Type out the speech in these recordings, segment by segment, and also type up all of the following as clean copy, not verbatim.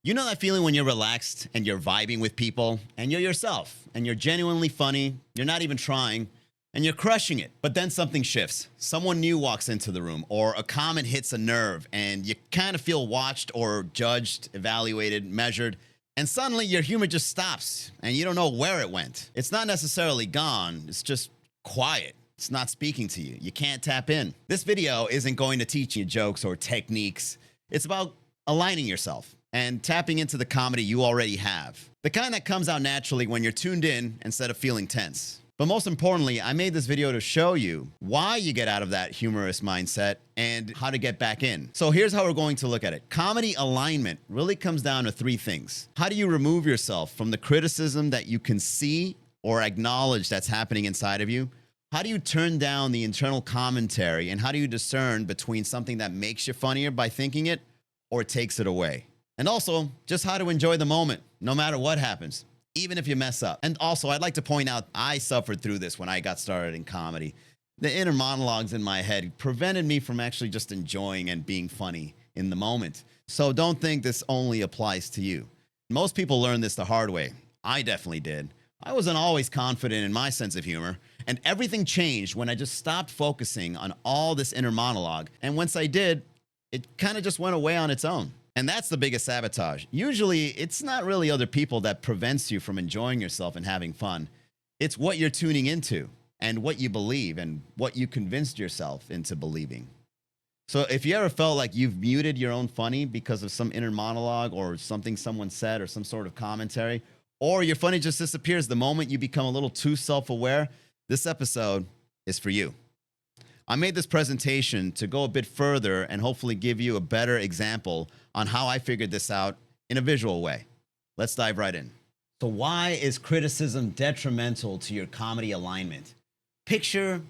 You know that feeling when you're relaxed and you're vibing with people and you're yourself and you're genuinely funny, you're not even trying, and you're crushing it. But then something shifts. Someone new walks into the room or a comment hits a nerve and you kind of feel watched or judged, evaluated, measured. And suddenly your humor just stops and you don't know where it went. It's not necessarily gone, it's just quiet. It's not speaking to you. You can't tap in. This video isn't going to teach you jokes or techniques. It's about aligning yourself and tapping into the comedy you already have. The kind that comes out naturally when you're tuned in instead of feeling tense. But most importantly, I made this video to show you why you get out of that humorous mindset and how to get back in. So here's how we're going to look at it. Comedy alignment really comes down to three things. How do you remove yourself from the criticism that you can see or acknowledge that's happening inside of you? How do you turn down the internal commentary, and how do you discern between something that makes you funnier by thinking it or takes it away? And also, just how to enjoy the moment, no matter what happens, even if you mess up. And also, I'd like to point out, I suffered through this when I got started in comedy. The inner monologues in my head prevented me from actually just enjoying and being funny in the moment. So don't think this only applies to you. Most people learn this the hard way. I definitely did. I wasn't always confident in my sense of humor, and everything changed when I just stopped focusing on all this inner monologue. And once I did, it kind of just went away on its own. And that's the biggest sabotage. Usually, it's not really other people that prevents you from enjoying yourself and having fun. It's what you're tuning into and what you believe and what you convinced yourself into believing. So if you ever felt like you've muted your own funny because of some inner monologue or something someone said or some sort of commentary, or your funny just disappears the moment you become a little too self-aware, this episode is for you. I made this presentation to go a bit further and hopefully give you a better example on how I figured this out in a visual way. Let's dive right in. So why is criticism detrimental to your comedy alignment? Picture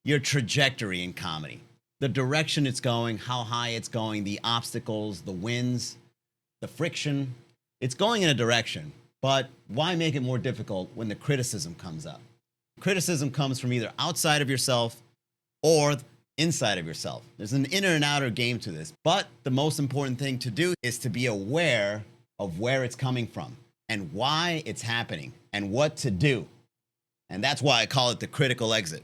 your trajectory in comedy, the direction it's going, how high it's going, the obstacles, the wins, the friction. It's going in a direction, but why make it more difficult when the criticism comes up? Criticism comes from either outside of yourself or inside of yourself. There's an inner and outer game to this, but the most important thing to do is to be aware of where it's coming from and why it's happening and what to do. And that's why I call it the critical exit.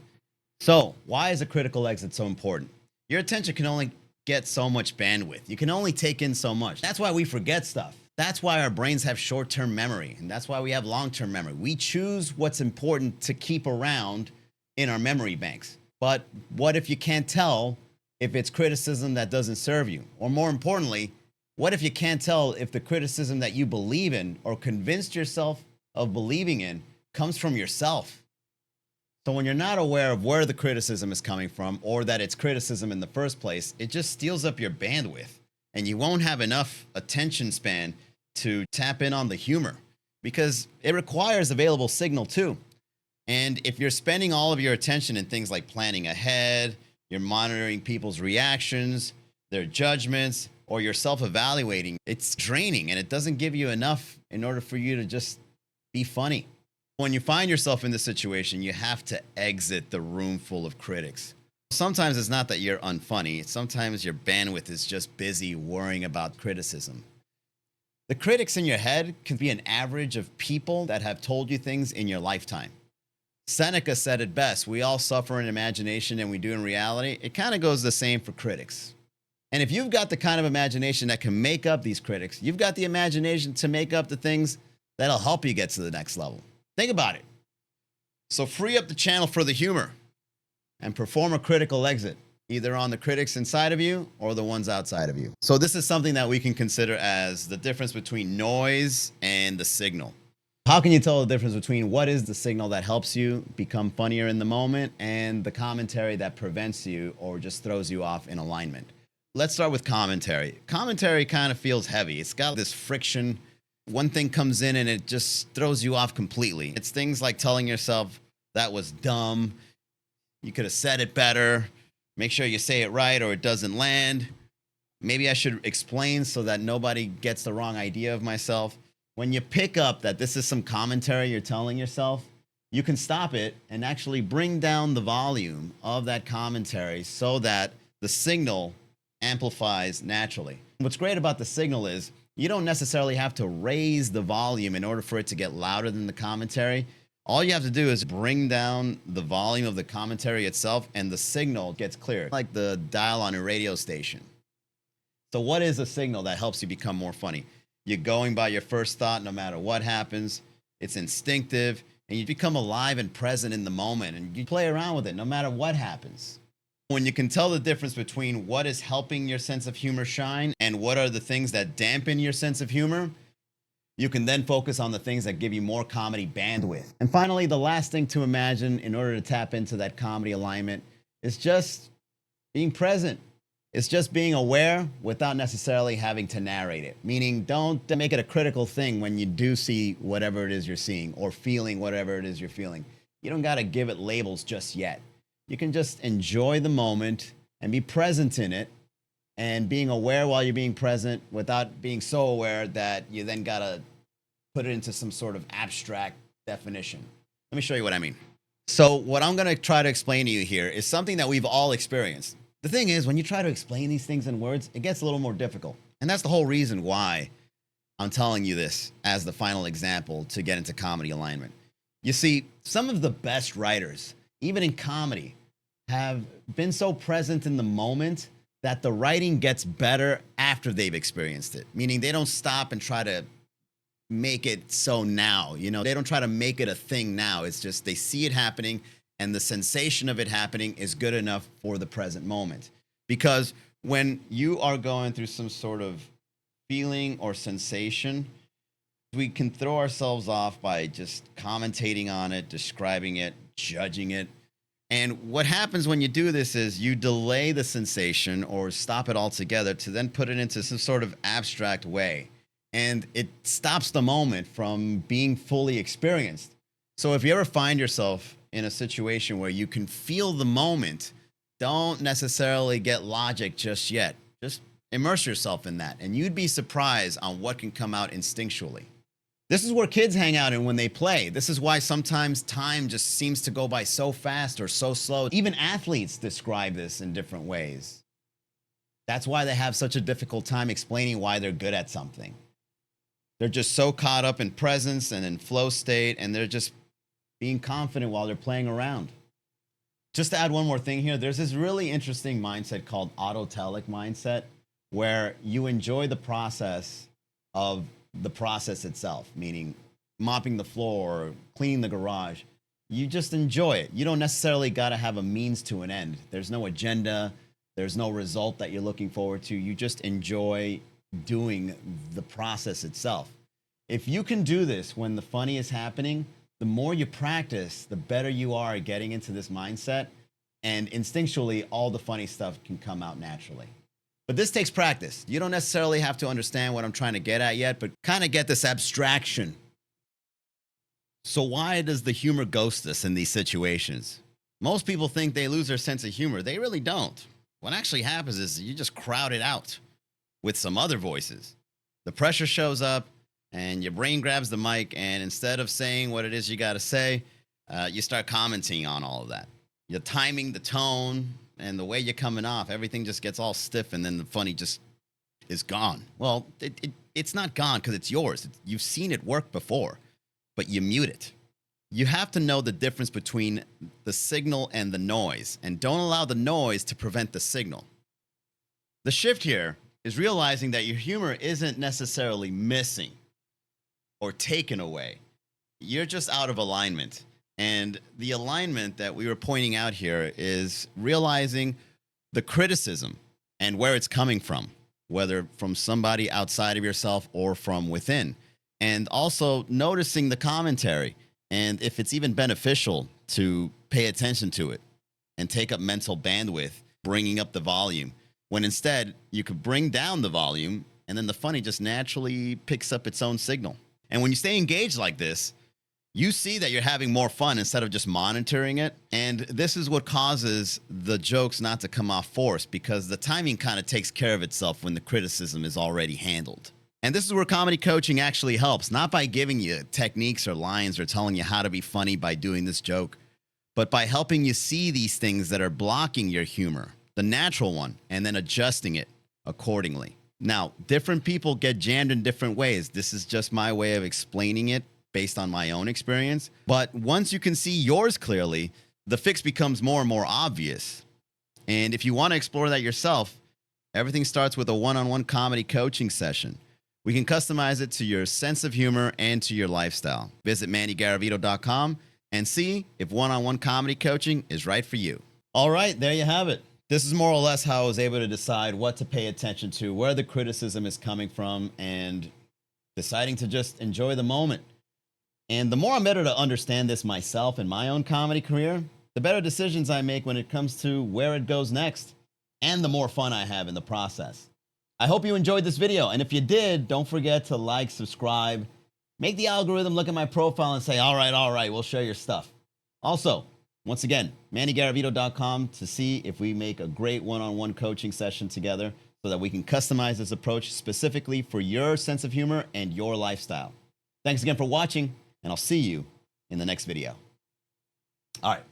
So why is a critical exit so important? Your attention can only get so much bandwidth. You can only take in so much. That's why we forget stuff. That's why our brains have short-term memory, and that's why we have long-term memory. We choose what's important to keep around in our memory banks. But what if you can't tell if it's criticism that doesn't serve you? Or more importantly, what if you can't tell if the criticism that you believe in or convinced yourself of believing in comes from yourself? So when you're not aware of where the criticism is coming from or that it's criticism in the first place, it just steals up your bandwidth. And you won't have enough attention span to tap in on the humor because it requires available signal too. And if you're spending all of your attention in things like planning ahead, you're monitoring people's reactions, their judgments, or you're self-evaluating, it's draining and it doesn't give you enough in order for you to just be funny. When you find yourself in this situation, you have to exit the room full of critics. Sometimes it's not that you're unfunny. Sometimes your bandwidth is just busy worrying about criticism. The critics in your head can be an average of people that have told you things in your lifetime. Seneca said it best, we all suffer in imagination and we do in reality. It kind of goes the same for critics. And if you've got the kind of imagination that can make up these critics, you've got the imagination to make up the things that'll help you get to the next level. Think about it. So free up the channel for the humor and perform a critical exit, either on the critics inside of you or the ones outside of you. So this is something that we can consider as the difference between noise and the signal. How can you tell the difference between what is the signal that helps you become funnier in the moment and the commentary that prevents you or just throws you off in alignment? Let's start with commentary. Commentary kind of feels heavy. It's got this friction. One thing comes in and it just throws you off completely. It's things like telling yourself, that was dumb. You could have said it better. Make sure you say it right or it doesn't land. Maybe I should explain so that nobody gets the wrong idea of myself. When you pick up that this is some commentary you're telling yourself, you can stop it and actually bring down the volume of that commentary so that the signal amplifies naturally. What's great about the signal is You don't necessarily have to raise the volume in order for it to get louder than the commentary. All you have to do is bring down the volume of the commentary itself and the signal gets clear, like the dial on a radio station. So what is a signal that helps you become more funny? You're going by your first thought no matter what happens. It's instinctive, and you become alive and present in the moment, and you play around with it no matter what happens. When you can tell the difference between what is helping your sense of humor shine and what are the things that dampen your sense of humor, you can then focus on the things that give you more comedy bandwidth. And finally, the last thing to imagine in order to tap into that comedy alignment is just being present. It's just being aware without necessarily having to narrate it. Meaning, don't make it a critical thing when you do see whatever it is you're seeing or feeling whatever it is you're feeling. You don't got to give it labels just yet. You can just enjoy the moment and be present in it, and being aware while you're being present without being so aware that you then got to put it into some sort of abstract definition. Let me show you what I mean. So what I'm going to try to explain to you here is something that we've all experienced. The thing is, when you try to explain these things in words, it gets a little more difficult. And that's the whole reason why I'm telling you this as the final example to get into comedy alignment. You see, some of the best writers, even in comedy, have been so present in the moment that the writing gets better after they've experienced it. Meaning they don't stop and try to make it so now. They don't try to make it a thing now. It's just they see it happening, and the sensation of it happening is good enough for the present moment. Because when you are going through some sort of feeling or sensation, we can throw ourselves off by just commentating on it, describing it, judging it. And what happens when you do this is you delay the sensation or stop it altogether to then put it into some sort of abstract way. And it stops the moment from being fully experienced. So if you ever find yourself in a situation where you can feel the moment, don't necessarily get logic just yet. Just immerse yourself in that, and you'd be surprised on what can come out instinctually. This is where kids hang out and when they play. This is why sometimes time just seems to go by so fast or so slow. Even athletes describe this in different ways. That's why they have such a difficult time explaining why they're good at something. They're just so caught up in presence and in flow state, and they're just being confident while they're playing around. Just to add one more thing here, there's this really interesting mindset called autotelic mindset, where you enjoy the process of the process itself, meaning mopping the floor, cleaning the garage. You just enjoy it. You don't necessarily got to have a means to an end. There's no agenda. There's no result that you're looking forward to. You just enjoy doing the process itself. If you can do this when the funny is happening, the more you practice, the better you are at getting into this mindset. And instinctually, all the funny stuff can come out naturally. But this takes practice. You don't necessarily have to understand what I'm trying to get at yet, but kind of get this abstraction. So why does the humor ghost us in these situations? Most people think they lose their sense of humor. They really don't. What actually happens is you just crowd it out with some other voices. The pressure shows up, and your brain grabs the mic, and instead of saying what it is you got to say, you start commenting on all of that. You're timing the tone and the way you're coming off. Everything just gets all stiff, and then the funny just is gone. Well, it's not gone because it's yours. You've seen it work before, but you mute it. You have to know the difference between the signal and the noise, and don't allow the noise to prevent the signal. The shift here is realizing that your humor isn't necessarily missing or taken away. You're just out of alignment. And the alignment that we were pointing out here is realizing the criticism and where it's coming from, whether from somebody outside of yourself or from within. And also noticing the commentary, and if it's even beneficial to pay attention to it and take up mental bandwidth, bringing up the volume, when instead you could bring down the volume and then the funny just naturally picks up its own signal. And when you stay engaged like this, you see that you're having more fun instead of just monitoring it. And this is what causes the jokes not to come off forced, because the timing kind of takes care of itself when the criticism is already handled. And this is where comedy coaching actually helps, not by giving you techniques or lines or telling you how to be funny by doing this joke, but by helping you see these things that are blocking your humor, the natural one, and then adjusting it accordingly. Now, different people get jammed in different ways. This is just my way of explaining it based on my own experience. But once you can see yours clearly, the fix becomes more and more obvious. And if you want to explore that yourself, everything starts with a one-on-one comedy coaching session. We can customize it to your sense of humor and to your lifestyle. Visit MannyGaravito.com and see if one-on-one comedy coaching is right for you. All right, there you have it. This is more or less how I was able to decide what to pay attention to, where the criticism is coming from, and deciding to just enjoy the moment. And the more I'm better to understand this myself in my own comedy career, the better decisions I make when it comes to where it goes next, and the more fun I have in the process. I hope you enjoyed this video, and if you did, don't forget to like, subscribe, make the algorithm look at my profile and say, all right, we'll share your stuff. Also, once again, MannyGaravito.com to see if we make a great one-on-one coaching session together so that we can customize this approach specifically for your sense of humor and your lifestyle. Thanks again for watching, and I'll see you in the next video. All right.